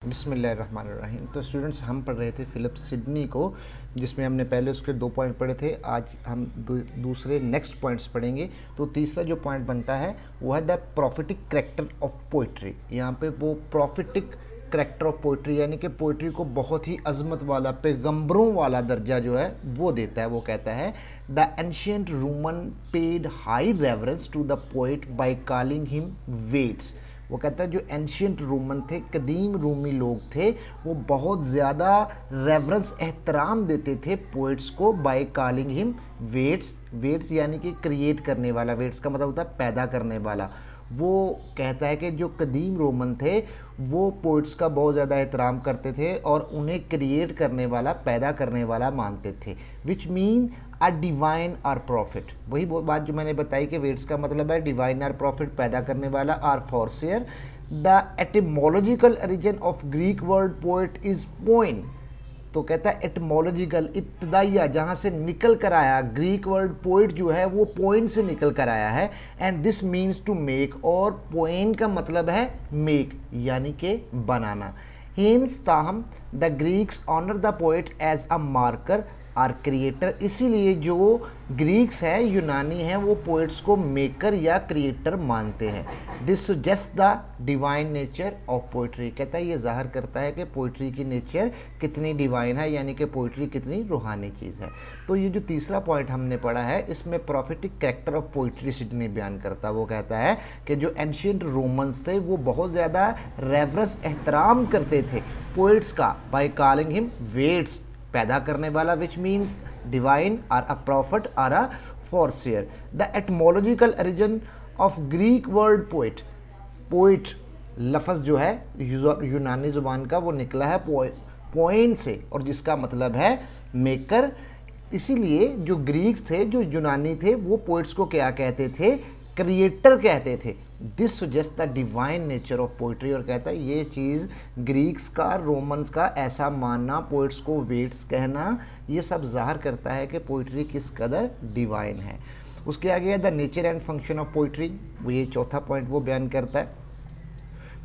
बिस्मिल्लाहिर्रहमानिर्रहीम। तो स्टूडेंट्स, हम पढ़ रहे थे फिलिप सिडनी को, जिसमें हमने पहले उसके 2 पॉइंट पढ़े थे। आज हम दूसरे नेक्स्ट पॉइंट्स पढ़ेंगे। तो तीसरा जो पॉइंट बनता है वो है the prophetic character of poetry. यहाँ पे वो प्रॉफिटिक करैक्टर ऑफ पोइट्री यानी कि पोइट्री को बहुत ही अजमत वाला, पैगंबरों वाला दर्जा जो है वो देता है। वो कहता है the ancient Roman paid high reverence to the poet by calling him vates. वो कहता है जो एंशियंट रोमन थे, कदीम रोमी लोग थे, वो बहुत ज़्यादा रेवरेंस, एहतराम देते थे पोइट्स को by calling him vates. Vates यानी कि क्रिएट करने वाला, वेट्स का मतलब होता है पैदा करने वाला। वो कहता है कि जो कदीम रोमन थे वो पोइट्स का बहुत ज़्यादा एहतराम करते थे और उन्हें क्रिएट करने वाला, पैदा करने वाला मानते थे। Which mean a divine or prophet. वही बात जो मैंने बताई कि वेट्स का मतलब है डिवाइन आर प्रॉफिट, पैदा करने वाला, or foreseer. The etymological origin of Greek word poet is poein. तो कहता है एटिमोलॉजिकल, इब्तदाइया, जहाँ से निकल कर आया ग्रीक वर्ड पोइट जो है वो पॉइंट से निकल कर आया है। And this means to make, और पोइन का मतलब है मेक यानी कि बनाना। हेंस ताहम the Greeks honour the poet as a maker or creator. इसीलिए जो ग्रीक्स हैं, यूनानी हैं, वो पोइट्स को मेकर या क्रिएटर मानते हैं। This suggest the divine nature of poetry. कहता है ये जाहिर करता है कि पोइट्री की नेचर कितनी डिवाइन है, यानी कि पोइट्री कितनी रूहानी चीज़ है। तो ये जो तीसरा पॉइंट हमने पढ़ा है, इसमें prophetic character of poetry Sydney बयान करता है। वो कहता है कि जो एंशियंट रोमन्स थे वो बहुत ज़्यादा रेवरेंस, एहतराम करते थे पोइट्स का बाय कॉलिंग हिम वेट्स, पैदा करने वाला, which means divine, or a prophet, or a foreseer. The etymological origin of Greek word poet, poet लफ्ज़ जो है यूनानी ज़ुबान का वो निकला है पॉइंट से, और जिसका मतलब है मेकर। इसीलिए जो ग्रीक्स थे, जो यूनानी थे, वो पोइट्स को क्या कहते थे? क्रिएटर कहते थे। This suggest the divine nature of poetry. और कहता है ये चीज़ ग्रीक्स का, रोमन्स का ऐसा मानना, पोइट्स को वेट्स कहना, ये सब जाहिर करता है कि पोइट्री किस कदर डिवाइन है। उसके आगे है the nature and function of poetry. वो ये चौथा पॉइंट वो बयान करता है।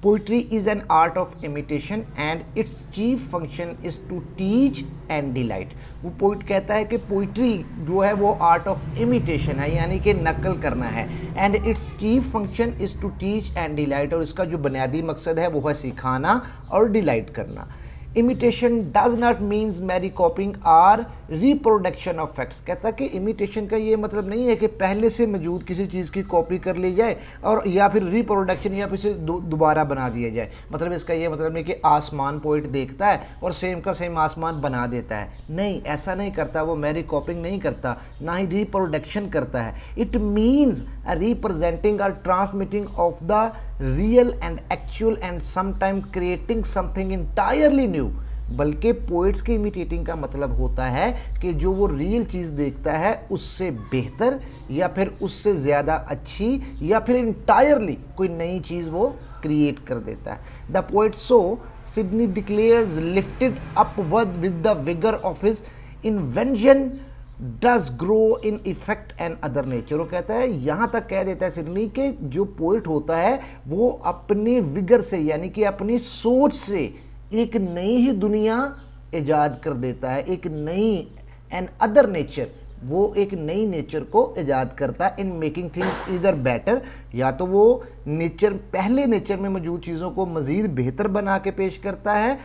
Poetry is an art of imitation and its chief function is to teach and delight. वो पोइट कहता है कि पोइट्री जो है वो आर्ट ऑफ इमिटेशन है, यानी कि नकल करना है। And its chief function is to teach and delight, और इसका जो बुनियादी मकसद है वो है सिखाना और डिलाइट करना। Imitation does not means mere copying or reproduction of facts. कहता कि इमिटेशन का ये मतलब नहीं है कि पहले से मौजूद किसी चीज़ की कॉपी कर ली जाए और या फिर रिप्रोडक्शन, या फिर से दोबारा बना दिया जाए। मतलब इसका ये मतलब नहीं कि आसमान पोइट देखता है और सेम का सेम आसमान बना देता है। नहीं, ऐसा नहीं करता। वो मैरी कॉपिंग नहीं करता, ना ही रिप्रोडक्शन करता है। इट मीन्स रिप्रेजेंटिंग और transmitting of the real and actual and sometime creating something entirely new. बल्कि पोइट्स के इमिटेटिंग का मतलब होता है कि जो वो रियल चीज़ देखता है उससे बेहतर, या फिर उससे ज़्यादा अच्छी, या फिर इंटायरली कोई नई चीज़ वो क्रिएट कर देता है। The poet so Sydney declares lifted upward with the vigour of his invention does grow in effect and other nature. वो कहता है, यहाँ तक कह देता है सिडनी के जो पोइट होता है वो अपने विगर से, यानी कि अपनी सोच से एक नई ही दुनिया इजाद कर देता है, एक नई एंड अदर नेचर, वो एक नई नेचर को इजाद करता है। इन मेकिंग थिंग्स इधर बेटर, या तो वो नेचर, पहले नेचर में मौजूद चीज़ों को मज़ीद बेहतर बना के पेश करता है,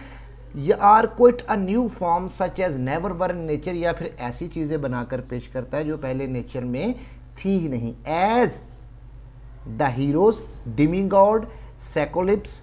या or quite a new form such as never were in nature, या फिर ऐसी चीज़ें बनाकर पेश करता है जो पहले नेचर में थी ही नहीं। As the heroes, demigod, cyclops,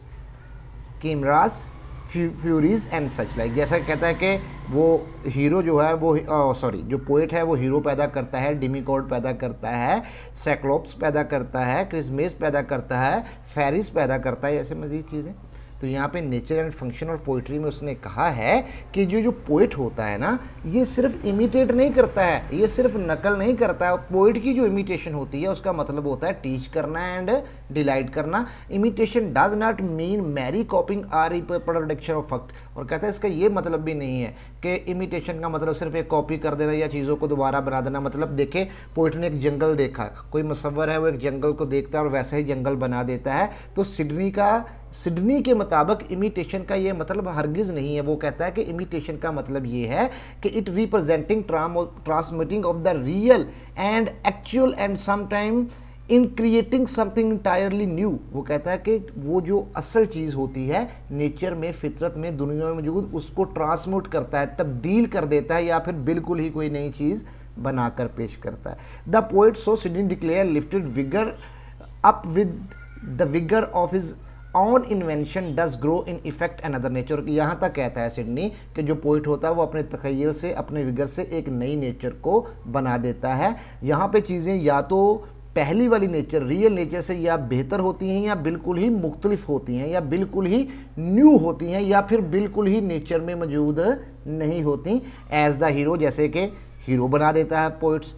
chimeras, furies and such like. जैसा कहता है कि वो हीरो जो है वो जो पोइट है वो हीरो पैदा करता है, डिमीगॉड पैदा करता है, सेक्लोप्स पैदा करता है, क्रिस्मेस पैदा करता है, फेरिस पैदा करता है, ऐसे मज़ीद चीज़ें। तो यहाँ पे nature and function of poetry में उसने कहा है कि जो पोइट होता है ना, ये सिर्फ इमिटेट नहीं करता है, ये सिर्फ नकल नहीं करता है। पोइट की जो इमिटेशन होती है उसका मतलब होता है टीच करना एंड डिलाइट करना। Imitation does not mean mere copying or reproduction of fact. और कहता है इसका ये मतलब भी नहीं है कि इमिटेशन का मतलब सिर्फ एक कॉपी कर देना या चीज़ों को दोबारा बना देना। मतलब देखे, पोइट ने एक जंगल देखा, कोई मुसव्वर है वो एक जंगल को देखता है और वैसा ही जंगल बना देता है। तो सिडनी का सिडनी के मुताबिक इमिटेशन का ये मतलब हरगिज़ नहीं है। वो कहता है कि इमिटेशन का मतलब ये है कि it representing transmitting of the real and actual and sometime in creating something entirely new. वो कहता है कि वो जो असल चीज़ होती है नेचर में, फितरत में, दुनिया में मौजूद, उसको ट्रांसम्यूट करता है, तब्दील कर देता है या फिर बिल्कुल ही कोई नई चीज़ बनाकर पेश करता है। The poet so Sydney declare lifted vigour up with the vigour of his on invention does grow in effect another nature. यहाँ तक कहता है सिडनी कि जो पोइट होता है वो अपने तखय्युल से, अपने विगर से एक नई नेचर को बना देता है। यहाँ पे चीज़ें या तो पहली वाली नेचर, रियल नेचर से या बेहतर होती हैं, या बिल्कुल ही मुख्तलिफ होती हैं, या बिल्कुल ही न्यू होती हैं, या फिर बिल्कुल ही नेचर में मौजूद नहीं होती। एज द हीरो, जैसे कि हीरो बना देता है पोइट्स,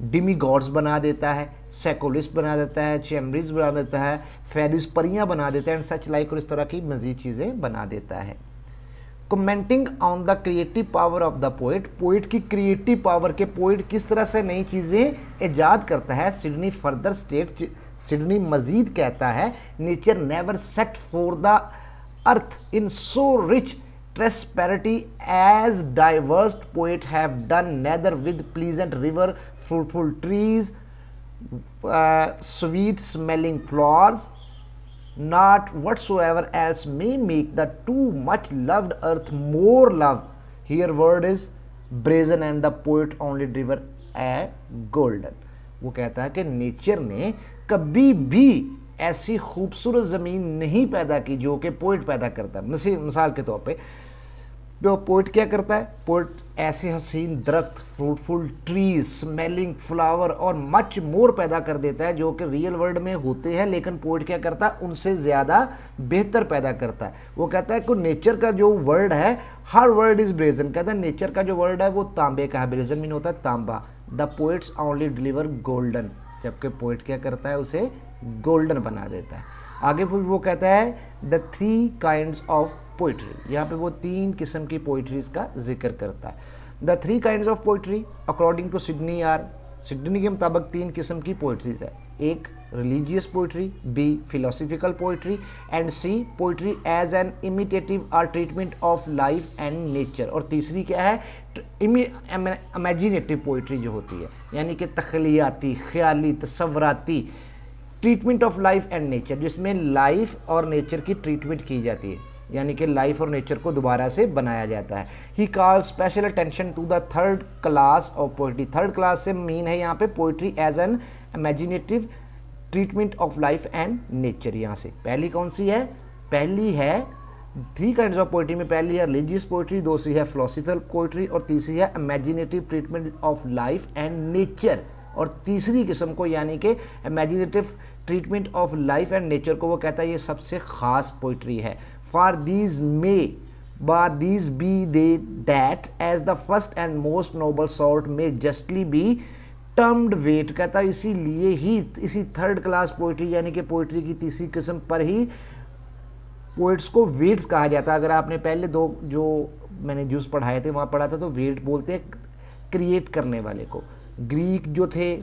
डिमी गॉड्स बना देता है, सेकोलिस्ट बना देता है, चैम्बरीज बना देता है, फेरिस परियां बना देता है, एंड सच लाइक, और इस तरह की मज़ीद चीज़ें बना देता है। Commenting on the creative power of the poet, poet की क्रिएटिव पावर के, पोइट किस तरह से नई चीज़ें ईजाद करता है। सिडनी फर्दर स्टेट, सिडनी मजीद कहता है, nature never set forth the earth in so rich tapestry as divers poet have done, neither with pleasant river, fruitful trees, sweet smelling flowers, not whatsoever else may make the too much loved earth more love. Here word is brazen and the poet only deliver a golden. वो कहता है कि nature ने कभी भी ऐसी खूबसूरत ज़मीन नहीं पैदा की जो कि पोइट पैदा करता है। मिसाल के तौर पे पोइट क्या करता है, पोइट ऐसे हसीन दरख्त, फ्रूटफुल ट्रीज, स्मेलिंग फ्लावर और मच मोर पैदा कर देता है जो कि रियल वर्ल्ड में होते हैं, लेकिन पोइट क्या करता है, उनसे ज़्यादा बेहतर पैदा करता है। वो कहता है कि नेचर का जो वर्ड है, हर वर्ड इज़ ब्रेजन। कहता है नेचर का जो वर्ड है वो तांबे का है, ब्रेजन मीन होता है तांबा। The poets only deliver golden, जबकि पोइट क्या करता है, उसे गोल्डन बना देता है। आगे फिर वो कहता है द 3 काइंड्स ऑफ पोइट्री, यहाँ पे वो 3 किस्म की पोइट्रीज का जिक्र करता है। The 3 kinds of poetry according to Sidney are, Sidney के मुताबिक 3 किस्म की पोइट्रीज है। एक religious poetry, B philosophical poetry, and C poetry as an imitative or treatment of life and nature, और तीसरी क्या है, इमेजिनेटिव पोइट्री जो होती है, यानी कि तख्लीयाती, ख्याली, तसव्वुराती treatment of life and nature, जिसमें लाइफ और नेचर की ट्रीटमेंट की जाती है, यानी कि लाइफ और नेचर को दोबारा से बनाया जाता है। He call special attention to the 3rd class of poetry. 3rd class से मीन है यहाँ पे poetry as an imaginative treatment of life and nature. यहाँ से पहली कौन सी है, पहली है 3 काइंड्स ऑफ पोइट्री में, पहली है रिलीजियस पोइट्री, दूसरी है फिलोसफिकल पोइट्री, और तीसरी है imaginative treatment of life and nature. और तीसरी किस्म को यानी कि imaginative treatment of life and nature को वो कहता है ये सबसे ख़ास पोइट्री है। For these may, but these be they that as the first and most noble sort may justly be termed weight। कहता है इसीलिए ही इसी 3rd क्लास पोइट्री यानी कि पोइट्री की तीसरी किस्म पर ही पोइट्स को वेट्स कहा जाता है। अगर आपने पहले 2 जो मैंने जूस पढ़ाए थे वहाँ पढ़ा था तो वेट बोलते हैं क्रिएट करने वाले को। ग्रीक जो थे,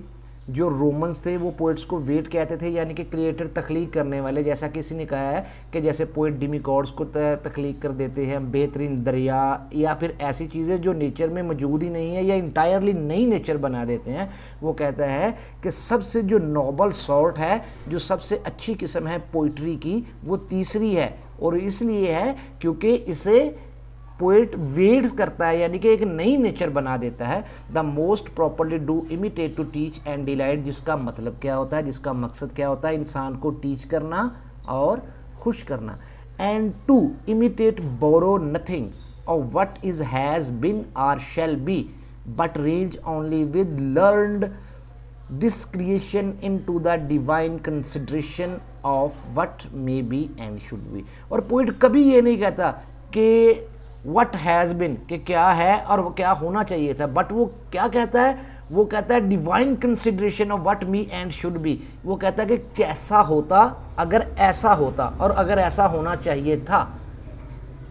जो रोमन्स थे, वो पोइट्स को वेट कहते थे, यानी कि क्रिएटर, तख्लीक करने वाले। जैसा किसी ने कहा है कि जैसे पोइट डिमीगॉड्स को तख्लीक कर देते हैं, बेहतरीन दरिया या फिर ऐसी चीज़ें जो नेचर में मौजूद ही नहीं है या इंटायरली नई नेचर बना देते हैं। वो कहता है कि सबसे जो नोबल सॉर्ट है, जो सबसे अच्छी किस्म है पोइट्री की, वो तीसरी है, और इसलिए है क्योंकि इसे पोइट वेड्स करता है, यानी कि एक नई नेचर बना देता है। The most properly do imitate to teach and delight, जिसका मतलब क्या होता है, जिसका मकसद क्या होता है, इंसान को टीच करना और खुश करना। And to imitate borrow nothing of what is has been or shall be, but range only with learned discretion into the divine consideration of what may be and should be. और poet कभी ये नहीं कहता कि what has been, कि क्या है और वो क्या होना चाहिए था, बट वो क्या कहता है, वो कहता है divine consideration of what me and should B. वो कहता है कि कैसा होता अगर ऐसा होता और अगर ऐसा होना चाहिए था।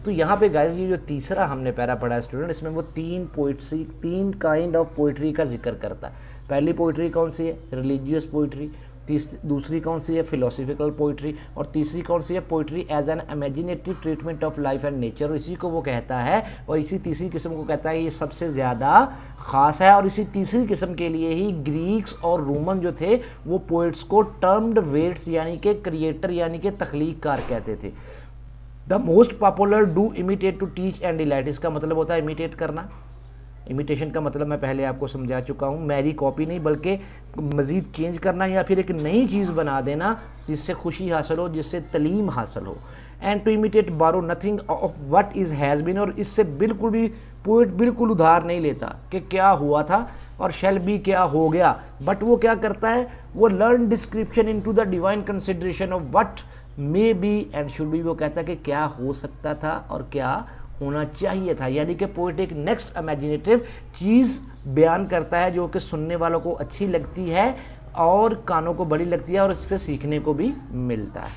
तो यहाँ पे गाइस ये जो तीसरा हमने पैरा पढ़ा है स्टूडेंट, इसमें वो 3 काइंड ऑफ पोइट्री का जिक्र करता है। पहली पोइट्री कौन सी है, रिलीजियस पोइट्री, दूसरी कौन सी है, फिलोसफिकल पोइट्री, और तीसरी कौन सी है, poetry as an imaginative treatment of life and nature. और इसी को वो कहता है, और इसी तीसरी किस्म को कहता है ये सबसे ज़्यादा ख़ास है। और इसी तीसरी किस्म के लिए ही ग्रीक्स और रोमन जो थे वो पोइट्स को टर्म्ड वेट्स यानी कि क्रिएटर यानी कि तख्लीककार कहते थे। The most popular do imitate to teach and delight, इसका मतलब होता है इमिटेट करना। इमिटेशन का मतलब मैं पहले आपको समझा चुका हूँ, मेरी कॉपी नहीं बल्कि मज़ीद चेंज करना या फिर एक नई चीज़ बना देना जिससे खुशी हासिल हो, जिससे तलीम हासिल हो। And to imitate borrow nothing of what is has been, और इससे बिल्कुल भी पोइट बिल्कुल उधार नहीं लेता कि क्या हुआ था और शैल बी क्या हो गया, बट वो क्या करता है, वो learn description into the divine consideration of what may be and should B, वो कहता है कि क्या हो सकता था और क्या होना चाहिए था। यानी कि पोइट एक नेक्स्ट इमेजिनेटिव चीज़ बयान करता है जो कि सुनने वालों को अच्छी लगती है और कानों को बड़ी लगती है और इससे सीखने को भी मिलता है।